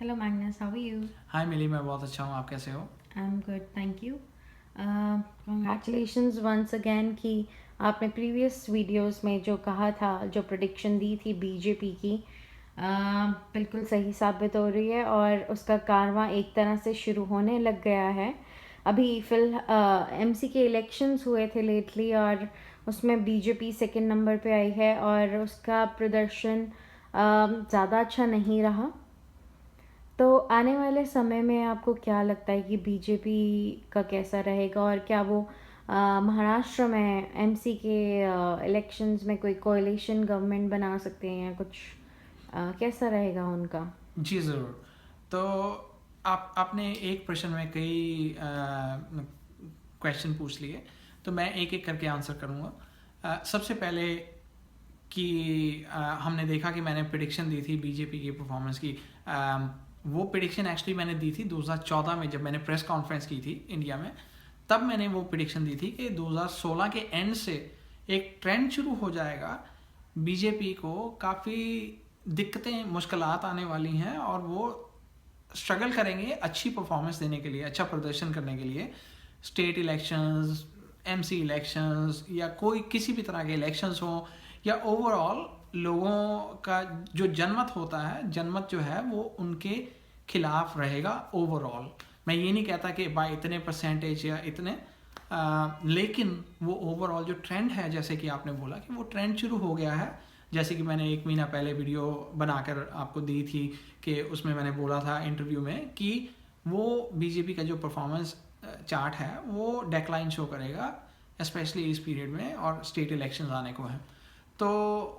Hello Magnus, how are you? हाय मिली, मैं बहुत अच्छा हूँ। आप कैसे हो? I'm good, thank you. Congratulations once again कि आपने प्रीवियस वीडियोस में जो कहा था, जो प्रेडिक्शन दी थी बीजेपी की, बिल्कुल सही साबित हो रही है और उसका कारवां एक तरह से शुरू होने लग गया है। अभी एमसी के इलेक्शंस हुए थे लेटली और उसमें बीजेपी सेकंड नंबर पे आई है और उसका प्रदर्शन ज़्यादा अच्छा नहीं रहा। तो आने वाले समय में आपको क्या लगता है कि बीजेपी का कैसा रहेगा और क्या वो महाराष्ट्र में एमसी के इलेक्शंस में कोई कोalition गवर्नमेंट बना सकते हैं या कुछ कैसा रहेगा उनका? जी ज़रूर। तो आपने एक प्रश्न में कई क्वेश्चन पूछ लिए, तो मैं एक एक करके आंसर करूँगा। सबसे पहले कि हमने देखा कि मैंने प्रिडिक्शन दी थी बीजेपी की परफॉर्मेंस की। वो प्रिडिक्शन एक्चुअली मैंने दी थी 2014 में, जब मैंने प्रेस कॉन्फ्रेंस की थी इंडिया में। तब मैंने वो प्रिडिक्शन दी थी कि 2016 के एंड से एक ट्रेंड शुरू हो जाएगा, बीजेपी को काफ़ी दिक्कतें मुश्किलात आने वाली हैं और वो स्ट्रगल करेंगे अच्छी परफॉर्मेंस देने के लिए, अच्छा प्रदर्शन करने के लिए। स्टेट इलेक्शंस, एमसी इलेक्शंस या कोई किसी भी तरह के इलेक्शंस हो, या ओवरऑल लोगों का जो जनमत होता है, जनमत जो है वो उनके खिलाफ रहेगा ओवरऑल। मैं ये नहीं कहता कि बाय इतने परसेंटेज या इतने, लेकिन वो ओवरऑल जो ट्रेंड है, जैसे कि आपने बोला कि वो ट्रेंड शुरू हो गया है। जैसे कि मैंने 1 महीना पहले वीडियो बनाकर आपको दी थी कि उसमें मैंने बोला था इंटरव्यू में कि वो बीजेपी का जो परफॉर्मेंस चार्ट है वो डेक्लाइन शो करेगा, स्पेशली इस पीरियड में, और स्टेट इलेक्शन आने को हैं। तो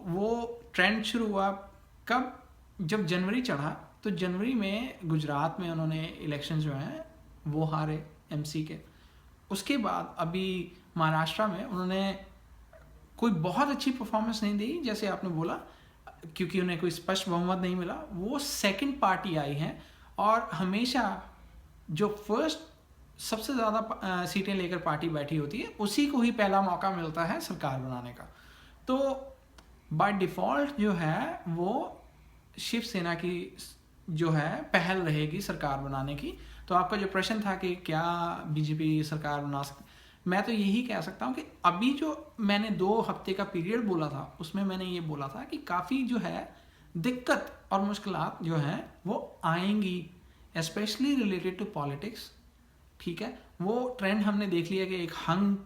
वो ट्रेंड शुरू हुआ कब? जब जनवरी चढ़ा, तो जनवरी में गुजरात में उन्होंने इलेक्शन जो हैं वो हारे एमसी के। उसके बाद अभी महाराष्ट्र में उन्होंने कोई बहुत अच्छी परफॉर्मेंस नहीं दी, जैसे आपने बोला, क्योंकि उन्हें कोई स्पष्ट बहुमत नहीं मिला। वो सेकंड पार्टी आई हैं और हमेशा जो फर्स्ट सबसे ज़्यादा सीटें लेकर पार्टी बैठी होती है, उसी को ही पहला मौका मिलता है सरकार बनाने का। तो बाय डिफ़ॉल्ट जो है वो शिवसेना की जो है पहल रहेगी सरकार बनाने की। तो आपका जो प्रश्न था कि क्या बीजेपी सरकार बना सकती, मैं तो यही कह सकता हूँ कि अभी जो मैंने 2 हफ्ते का पीरियड बोला था, उसमें मैंने ये बोला था कि काफ़ी जो है दिक्कत और मुश्किलात जो हैं वो आएंगी, स्पेशली रिलेटेड टू पॉलिटिक्स। ठीक है, वो ट्रेंड हमने देख लिया कि एक हंग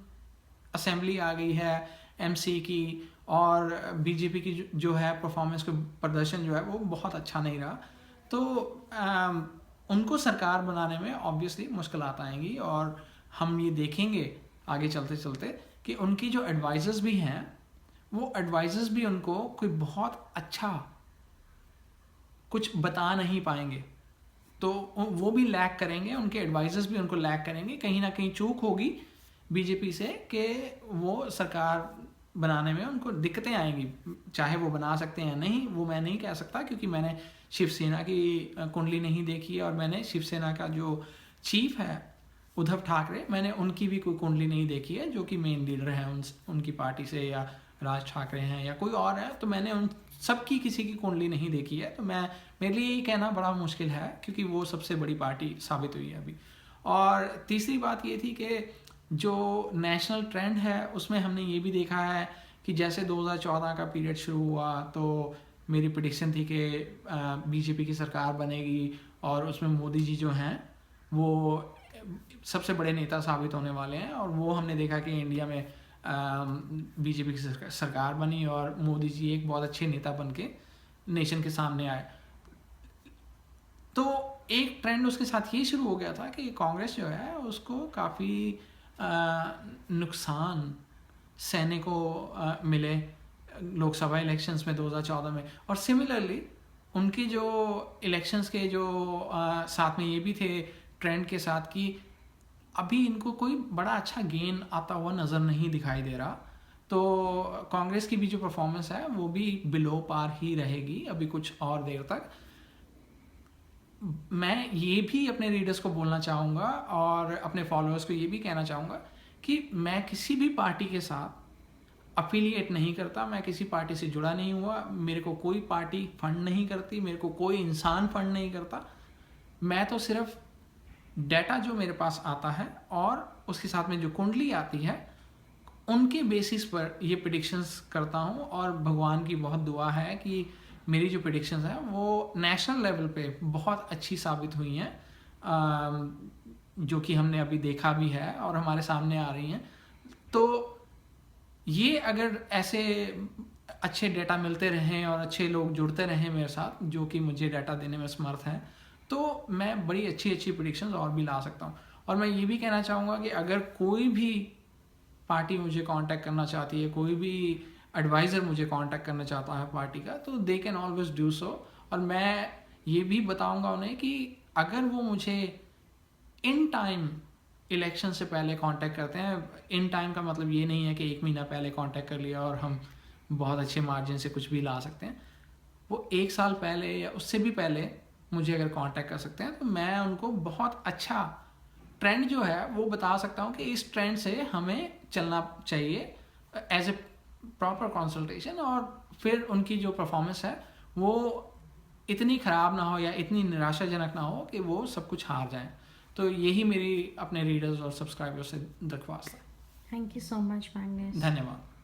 असेंबली आ गई है एमसी की, और बीजेपी की जो है परफॉर्मेंस को प्रदर्शन जो है वो बहुत अच्छा नहीं रहा। तो उनको सरकार बनाने में ऑब्वियसली मुश्किलात आएंगी, और हम ये देखेंगे आगे चलते चलते कि उनकी जो एडवाइजर्स भी हैं, वो एडवाइजर्स भी उनको कोई बहुत अच्छा कुछ बता नहीं पाएंगे। तो वो भी लैक करेंगे, उनके एडवाइजर्स भी उनको लैक करेंगे। कहीं ना कहीं चूक होगी बीजेपी से कि वो सरकार बनाने में उनको दिक्कतें आएंगी। चाहे वो बना सकते हैं नहीं, वो मैं नहीं कह सकता, क्योंकि मैंने शिवसेना की कुंडली नहीं देखी है, और मैंने शिवसेना का जो चीफ है उद्धव ठाकरे, मैंने उनकी भी कोई कुंडली नहीं देखी है, जो कि मेन लीडर हैं उनकी पार्टी से, या राज ठाकरे हैं या कोई और है। तो मैंने उन सबकी किसी की कुंडली नहीं देखी है, तो मेरे लिए ये कहना बड़ा मुश्किल है, क्योंकि वो सबसे बड़ी पार्टी साबित हुई है अभी। और तीसरी बात ये थी कि जो नेशनल ट्रेंड है उसमें हमने ये भी देखा है कि जैसे 2014 का पीरियड शुरू हुआ, तो मेरी प्रेडिक्शन थी कि बीजेपी की सरकार बनेगी और उसमें मोदी जी जो हैं वो सबसे बड़े नेता साबित होने वाले हैं। और वो हमने देखा कि इंडिया में बीजेपी की सरकार बनी और मोदी जी एक बहुत अच्छे नेता बन के नेशन के सामने आए। तो एक ट्रेंड उसके साथ ये शुरू हो गया था कि कांग्रेस जो है उसको काफ़ी नुकसान सहने को मिले लोकसभा इलेक्शंस में 2014 में। और सिमिलरली उनकी जो इलेक्शंस के जो साथ में ये भी थे ट्रेंड के साथ कि अभी इनको कोई बड़ा अच्छा गेन आता हुआ नज़र नहीं दिखाई दे रहा। तो कांग्रेस की भी जो परफॉर्मेंस है वो भी बिलो पार ही रहेगी अभी कुछ और देर तक। मैं ये भी अपने रीडर्स को बोलना चाहूँगा और अपने फॉलोअर्स को ये भी कहना चाहूँगा कि मैं किसी भी पार्टी के साथ अफिलिएट नहीं करता, मैं किसी पार्टी से जुड़ा नहीं हुआ, मेरे को कोई पार्टी फंड नहीं करती, मेरे को कोई इंसान फंड नहीं करता। मैं तो सिर्फ डाटा जो मेरे पास आता है और उसके साथ में जो कुंडली आती है उनके बेसिस पर ये प्रिडिक्शंस करता हूँ, और भगवान की बहुत दुआ है कि मेरी जो प्रिडिक्शंस हैं वो नेशनल लेवल पे बहुत अच्छी साबित हुई हैं, जो कि हमने अभी देखा भी है और हमारे सामने आ रही हैं। तो ये अगर ऐसे अच्छे डेटा मिलते रहें और अच्छे लोग जुड़ते रहें मेरे साथ जो कि मुझे डाटा देने में समर्थ हैं, तो मैं बड़ी अच्छी अच्छी प्रिडिक्शंस और भी ला सकता हूँ। और मैं ये भी कहना चाहूँगा कि अगर कोई भी पार्टी मुझे कांटेक्ट करना चाहती है, कोई भी एडवाइज़र मुझे कांटेक्ट करना चाहता है पार्टी का, तो they can always do so. और मैं ये भी बताऊंगा उन्हें कि अगर वो मुझे इन टाइम इलेक्शन से पहले कांटेक्ट करते हैं, इन टाइम का मतलब ये नहीं है कि 1 महीना पहले कांटेक्ट कर लिया और हम बहुत अच्छे मार्जिन से कुछ भी ला सकते हैं। वो 1 साल पहले या उससे भी पहले मुझे अगर कांटेक्ट कर सकते हैं तो मैं उनको बहुत अच्छा ट्रेंड जो है वो बता सकता हूँ कि इस ट्रेंड से हमें चलना चाहिए एज ए प्रॉपर कंसल्टेशन, और फिर उनकी जो परफॉर्मेंस है वो इतनी ख़राब ना हो या इतनी निराशाजनक ना हो कि वो सब कुछ हार जाएं। तो यही मेरी अपने रीडर्स और सब्सक्राइबर्स से दरख्वास्त है। Thank you so much Magnus. धन्यवाद।